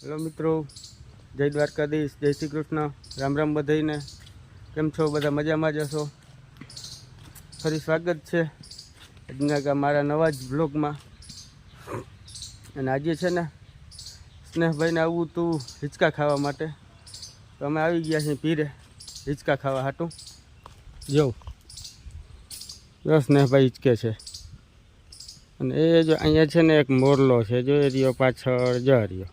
Hello મિત્રો, જય દ્વારકાધીશ, જય શ્રી કૃષ્ણ, રામ રામ બધાઈને. કેમ છો? બધા મજામાં જ હશો. ફરી સ્વાગત છે આજના મારા નવા જ બ્લોગમાં. અને આજે છે ને સ્નેહભાઈને આવવું તું હિંચકા ખાવા માટે, તો અમે આવી ગયા છીએ પીરે હિંચકા ખાવા હાટું. જો સ્નેહભાઈ હિંચકે છે. અને એ જો અહીંયા છે ને એક મોરલો છે, જો એ રહ્યો પાછળ, જા રહ્યો.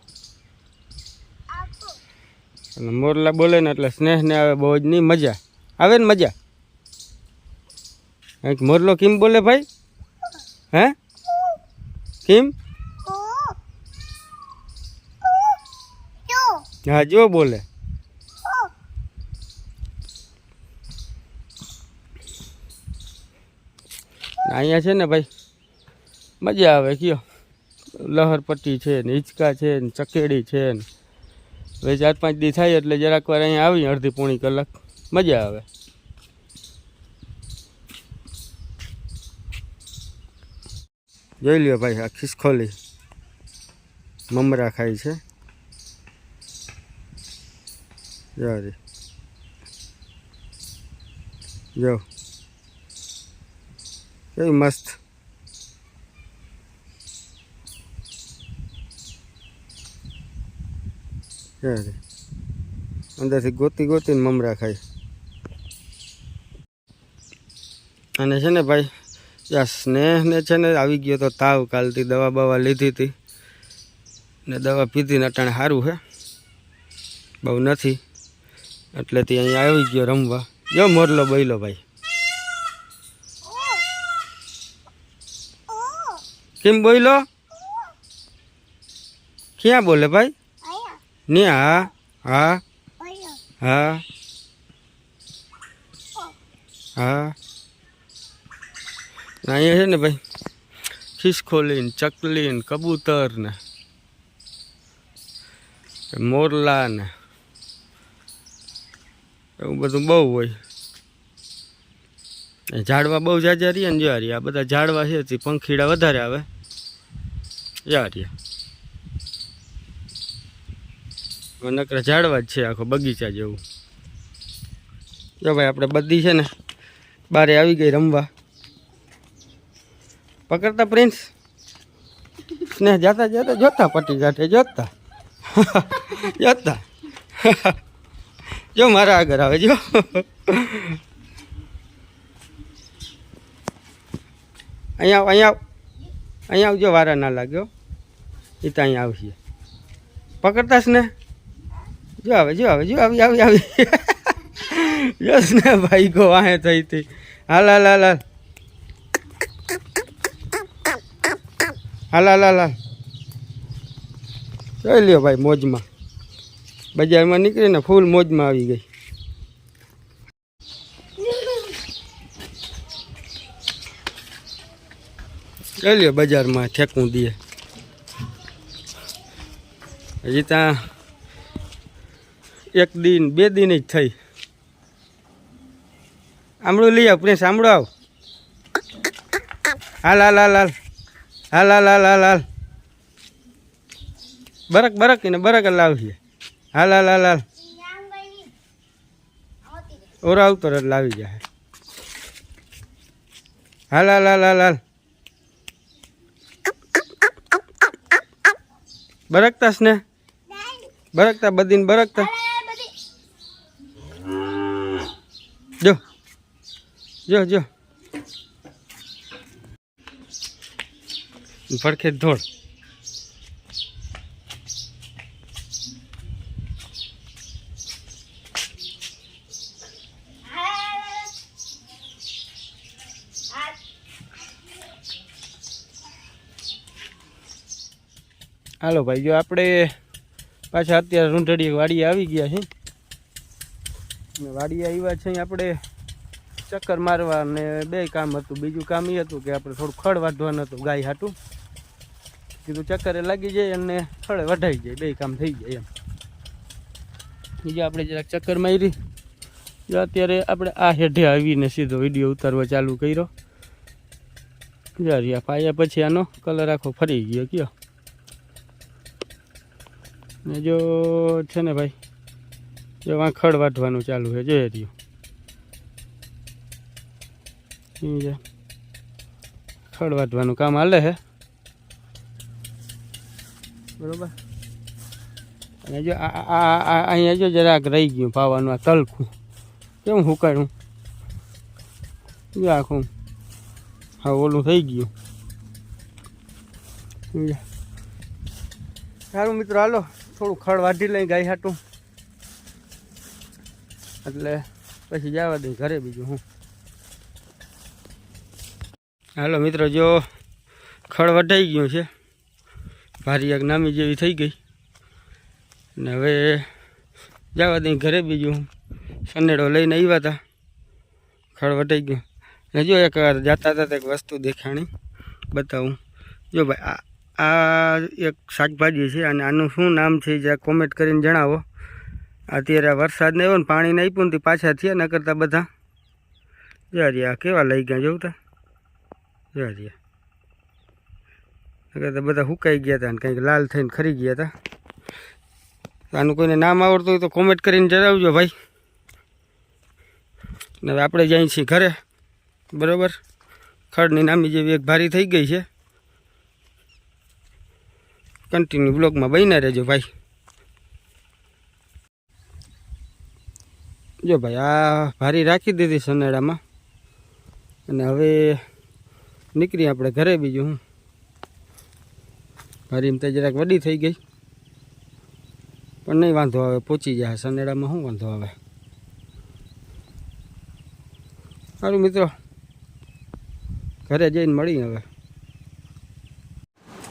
અને મોરલા બોલે ને એટલે સ્નેહને આવે બહુ જ નહીં, મજા આવે ને મજા. મોરલો કેમ બોલે ભાઈ? હે કેમ? હા જો બોલે. અહીંયા છે ને ભાઈ મજા આવે. કયો લહરપટ્ટી છે ને, હિંચકા છે ને, ચકેડી છે ને. હવે 4-5 દી થાય એટલે જરાક વાર અહીંયા આવી, અડધી પોણી કલાક મજા આવે. જોઈ લ્યો ભાઈ, આ ખિસકોલી મમરા ખાય છે. જો કેવી મસ્ત. અંદરથી ગોતી ગોતીને મમરા ખાય. અને છે ને ભાઈ, આ સ્નેહને છે ને આવી ગયો તો તાવ. કાલથી દવા બવા લીધી હતી ને દવા પીધી ને અટાણે સારું છે, બહુ નથી. એટલેથી અહીંયા આવી ગયો રમવા. જો મોરલો બોયલો ભાઈ. કેમ બોયલો? ક્યાં બોલે ભાઈ? ને હા હા હા હા. અહીંયા છે ને ભાઈ ખિસકોલી ને, ચકલી ને, કબૂતર ને, મોરલા ને એવું બધું બહુ હોય. ઝાડવા બહુ જાજા રહ્યા ને, જ્યાં રહ્યા આ બધા ઝાડવા છે તે પંખીડા વધારે આવે. જ્યાં રહ્યા નકરા ઝાડવા જ છે, આખો બગીચા જેવું. જો ભાઈ આપણે બધી છે ને બારે આવી ગઈ રમવા. પકડતા પ્રિન્સ. સ્નેહ જાતા જાતા જોતા પટી ગાંઠે જોતા જોતા. જો મારા આગળ આવે. જો અહીંયા અહીંયા અહીંયા આવજો, વારા ના લાગ્યો. એ તો અહીંયા આવશે. પકડતા સ્નેહ. જો આવે જો આવે જો આવી આવી આવી. જો સ્નેહ ભાઈ ગો વાહે થઈ હતી. હાલ હાલ હાલ હાલ હાલ હાલ હાલ હાલ. જોઈ લ્યો ભાઈ મોજમાં. બજારમાં નીકળીને ફૂલ મોજમાં આવી ગઈ. જોઈ લ્યો બજારમાં ઠેકું દે. હજી ત્યાં 1 દિન 2 દિન જ થઈ. આમળું લઈ આવ પ્રિન્સ, આમળું આવ. હાલ હાલ હાલ હાલ હાલ હાલ હાલ હાલ હાલ. બરક બરક ને બરક લાવીએ. હાલ હાલ હાલ હાલ. ઓરા આવતો એટલે આવી જાય. હાલ હાલ હાલ હાલ હાલ. બરકતા સ્નેહ, બરકતા બધીને બરકતા. જો જો જો ફડખે ધોળ. હાલો ભાઈ, જો આપણે પાછા અત્યારે રૂંઢડીએ વાડીએ આવી ગયા છે. વાડીએ આવ્યા છે આપણે ચક્કર મારવા ને 2 કામ હતું. બીજું કામ એ હતું કે આપણે થોડું ખડ વાઢવાનું હતું ગાય હાટું. કીધું ચક્કરે લાગી જાય અને ખડે વઢાઈ જાય, 2 કામ થઈ જાય એમ. બીજું આપણે જરાક ચક્કર મારી. જો અત્યારે આપણે આ હેઠે આવીને સીધો વિડીયો ઉતારવા ચાલુ કર્યો. જારી આ પાયા પછી આનો કલર આખો ફરી ગયો. કયો ને જો છે ને ભાઈ, જો આ ખડ વાટવાનું ચાલુ છે, જોઈ રહ્યું ખડ વાટવાનું કામ હાલે છે બરોબર. અને જો અહીંયા જો જરાક રહી ગયું પાવાનું, આ તલખું કેમ હુકાયું જો આખું હા ઓલું થઈ ગયું. સારું મિત્રો, હાલો થોડું ખડ વાઢી લઈ ગાય હાટું, એટલે પછી જવા દઈ ઘરે. બીજું હું હાલો મિત્રો, જો ખડ વઢાઈ ગયું છે, ભારી એક નામી જેવી થઈ ગઈ, ને હવે જવા દઈ ઘરે. બીજું સનેડો લઈને આવ્યા હતા, ખડ વઢાઈ ગયું. ને જો એક જતા હતા એક વસ્તુ દેખાણી બતાવું. જો ભાઈ આ એક શાકભાજી છે, અને આનું શું નામ છે જે કોમેન્ટ કરીને જણાવો. અત્યારે વરસાદ ને આવ્યો ને પાણી ને આપ્યું ને પાછા થયા ન કરતા બધા આ કેવા લઈ ગયા જોતા નકર બધા હુકાઈ ગયા હતા ને કંઈક લાલ થઈને ખરી ગયા હતા. આનું કોઈને નામ આવડતું હોય તો કોમેન્ટ કરીને જણાવજો ભાઈ. ને હવે આપણે જઈએ છીએ ઘરે બરાબર. ખડની નામી જેવી એક ભારી થઈ ગઈ છે. કન્ટિન્યુ બ્લોગમાં બન્યા રહેજો ભાઈ. જો ભાઈ આ ભારી રાખી દીધી સનેડામાં, અને હવે નીકળી આપણે ઘરે. બીજું હું ભારી તો જરાક વડી થઈ ગઈ, પણ નહીં વાંધો આવે, પહોંચી જાય સનેડામાં, શું વાંધો આવે. સારું મિત્રો, ઘરે જઈને મળીએ હવે.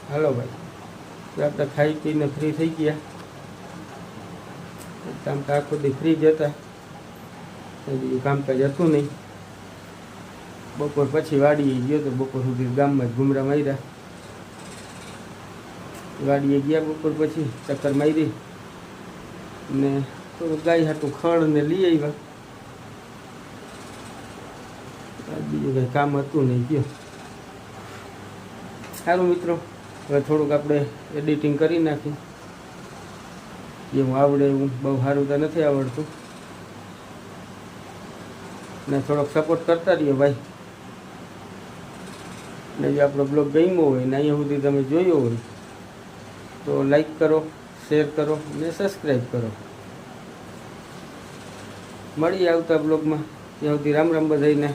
હાલો ભાઈ, આપણે ખાઈ પીને ફ્રી થઈ ગયા. કામ તો આખો દી ફ્રી જ હતા, બીજું કામકાજ હતું નહીં. બપોર પછી વાડીએ ગયો તો બપોર સુધી ગામમાં જ ઘૂમરા માર્યા. વાડીએ ગયા બપોર પછી ચક્કર મારી ને થોડું ગાય હાટું ખડ ને લઈ આવ્યા. બીજું કંઈ કામ હતું નહીં ગયો. સારું મિત્રો, હવે થોડુંક આપણે એડિટિંગ કરી નાખી. જેવું આવડે એવું, બહુ સારું તો નથી આવડતું, ને થોડોક સપોર્ટ કરતા રહીએ ભાઈ. ને જો આપણો બ્લોગ ગમ્યો હોય ને અહીંયા સુધી તમે જોયો હોય તો લાઈક કરો, શેર કરો ને સબસ્ક્રાઈબ કરો. મળીએ આવતા બ્લોગમાં. ત્યાં સુધી રામ રામ બધાઈને.